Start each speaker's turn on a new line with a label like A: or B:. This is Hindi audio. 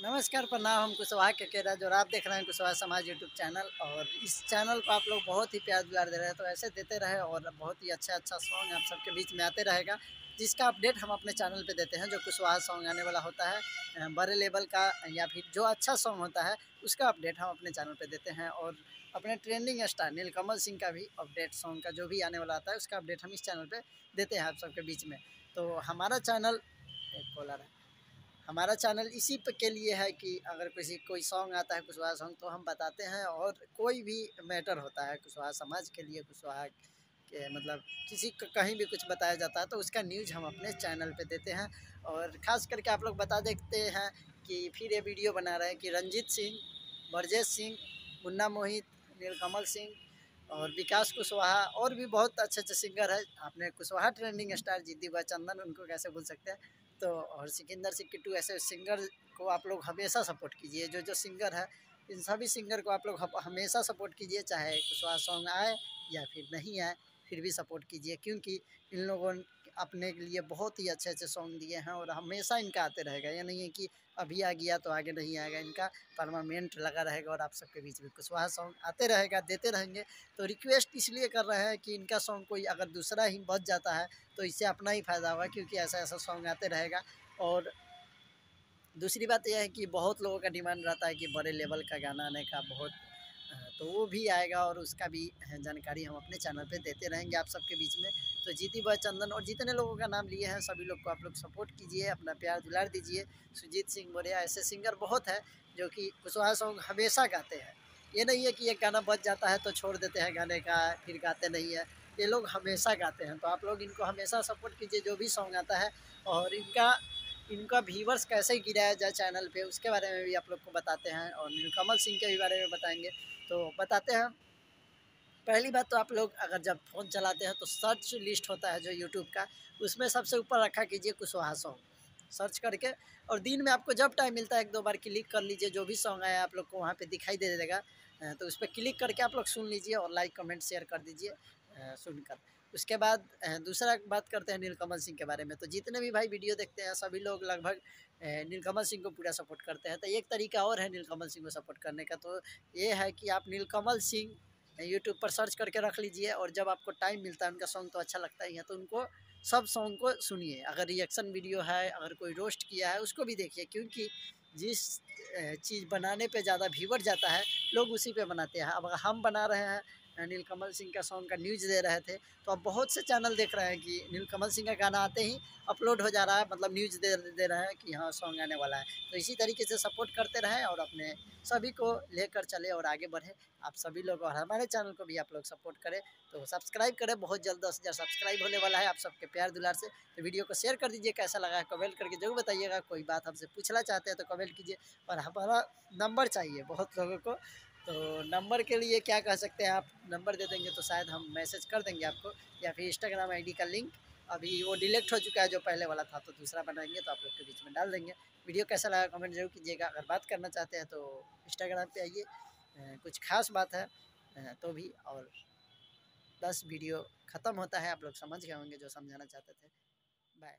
A: नमस्कार, प्रणाम। हम कुशवाहा केकेराज और आप देख रहे हैं कुशवाहा समाज यूट्यूब चैनल। और इस चैनल को आप लोग बहुत ही प्यार दुलार दे रहे हैं, तो ऐसे देते रहे और बहुत ही अच्छा सॉन्ग आप सबके बीच में आते रहेगा, जिसका अपडेट हम अपने चैनल पे देते हैं। जो कुशवाहा सॉन्ग आने वाला होता है बड़े लेवल का, या फिर जो अच्छा सॉन्ग होता है उसका अपडेट हम अपने चैनल पे देते हैं। और अपने ट्रेंडिंग स्टार नीलकमल सिंह का भी अपडेट, सॉन्ग का जो भी आने वाला आता है उसका अपडेट हम इस चैनल पर देते हैं आप सबके बीच में। तो हमारा चैनल, एक कॉलर है, हमारा चैनल इसी के लिए है कि अगर किसी कोई सॉन्ग आता है कुशवाहा सॉन्ग तो हम बताते हैं। और कोई भी मैटर होता है कुशवाहा समाज के लिए, कुशवाहा के मतलब किसी को कहीं भी कुछ बताया जाता है तो उसका न्यूज़ हम अपने चैनल पे देते हैं। और ख़ास करके आप लोग बता देते हैं कि फिर ये वीडियो बना रहे हैं कि रंजीत सिंह, ब्रजेश सिंह, मुन्ना मोहित, नीलकमल सिंह और विकास कुशवाहा और भी बहुत अच्छे अच्छे सिंगर हैं। आपने कुशवाहा ट्रेंडिंग स्टार जीती हुआ चंदन, उनको कैसे भूल सकते हैं। तो और सिकंदर सिंह किट्टू, ऐसे सिंगर को आप लोग हमेशा सपोर्ट कीजिए। जो जो सिंगर है इन सभी सिंगर को आप लोग हमेशा सपोर्ट कीजिए, चाहे कुशवाहा सॉन्ग आए या फिर नहीं आए, फिर भी सपोर्ट कीजिए। क्योंकि इन लोगों ने अपने के लिए बहुत ही अच्छे अच्छे सॉन्ग दिए हैं और हमेशा इनका आते रहेगा। ये नहीं है कि अभी आ गया तो आगे नहीं आएगा, इनका परमानेंट लगा रहेगा और आप सबके बीच में कुशवाहा सॉन्ग आते रहेगा, देते रहेंगे। तो रिक्वेस्ट इसलिए कर रहे हैं कि इनका सॉन्ग कोई अगर दूसरा ही बच जाता है तो इससे अपना ही फ़ायदा होगा, क्योंकि ऐसा ऐसा सॉन्ग आते रहेगा। और दूसरी बात यह है कि बहुत लोगों का डिमांड रहता है कि बड़े लेवल का गाना आने का बहुत, तो वो भी आएगा और उसका भी जानकारी हम अपने चैनल पे देते रहेंगे आप सबके बीच में। तो जीती बॉय चंदन और जितने लोगों का नाम लिए हैं सभी लोग को आप लोग सपोर्ट कीजिए, अपना प्यार दुलार दीजिए। सुजीत सिंह बोरिया, ऐसे सिंगर बहुत है जो कि कुशवाहा सॉन्ग हमेशा गाते हैं। ये नहीं है कि एक गाना बच जाता है तो छोड़ देते हैं गाने का, फिर गाते नहीं है। ये लोग हमेशा गाते हैं, तो आप लोग इनको हमेशा सपोर्ट कीजिए जो भी सॉन्ग आता है। और इनका इनका व्यूवर्स कैसे गिराया जाए चैनल पे, उसके बारे में भी आप लोग को बताते हैं। और नीलकमल सिंह के भी बारे में बताएंगे, तो बताते हैं। पहली बात तो आप लोग अगर जब फ़ोन चलाते हैं तो सर्च लिस्ट होता है जो यूट्यूब का, उसमें सबसे ऊपर रखा कीजिए कुशवाहा सॉन्ग सर्च करके। और दिन में आपको जब टाइम मिलता है एक दो बार क्लिक कर लीजिए, जो भी सॉन्ग आया आप लोग को वहाँ पे दिखाई दे देगा। तो उस पर क्लिक करके आप लोग सुन लीजिए और लाइक कमेंट शेयर कर दीजिए सुनकर। उसके बाद दूसरा बात करते हैं नीलकमल सिंह के बारे में। तो जितने भी भाई वीडियो देखते हैं सभी लोग लगभग नीलकमल सिंह को पूरा सपोर्ट करते हैं। तो एक तरीका और है नीलकमल सिंह को सपोर्ट करने का, तो ये है कि आप नीलकमल सिंह यूट्यूब पर सर्च करके रख लीजिए। और जब आपको टाइम मिलता है, उनका सॉन्ग तो अच्छा लगता ही है, तो उनको सब सॉन्ग को सुनिए। अगर रिएक्शन वीडियो है, अगर कोई रोस्ट किया है उसको भी देखिए, क्योंकि जिस चीज़ बनाने पे ज़्यादा व्यूवर जाता है लोग उसी पे बनाते हैं। अब हम बना रहे हैं नीलकमल सिंह का सॉन्ग का न्यूज़ दे रहे थे, तो अब बहुत से चैनल देख रहे हैं कि नीलकमल सिंह का गाना आते ही अपलोड हो जा रहा है, मतलब न्यूज़ दे रहे हैं कि हाँ सॉन्ग आने वाला है। तो इसी तरीके से सपोर्ट करते रहें और अपने सभी को लेकर चले और आगे बढ़े आप सभी लोग। और हमारे चैनल को भी आप लोग सपोर्ट करें, तो सब्सक्राइब करें। बहुत जल्द 10,000 सब्सक्राइब होने वाला है आप सबके प्यार दुलार से। तो वीडियो को शेयर कर दीजिए, कैसा लगा है कमेंट करके जरूर बताइएगा। कोई बात हमसे पूछना चाहते हैं तो कमेंट कीजिए। और हमारा नंबर चाहिए बहुत लोगों को, तो नंबर के लिए क्या कह सकते हैं, आप नंबर दे देंगे तो शायद हम मैसेज कर देंगे आपको, या फिर इंस्टाग्राम आईडी का लिंक अभी वो डिलीट हो चुका है जो पहले वाला था, तो दूसरा बनाएंगे तो आप लोग के बीच में डाल देंगे। वीडियो कैसा लगा कमेंट जरूर कीजिएगा। अगर बात करना चाहते हैं तो इंस्टाग्राम पे आइए, कुछ खास बात है तो भी। और 10 वीडियो ख़त्म होता है, आप लोग समझ गए होंगे जो समझाना चाहते थे। बाय।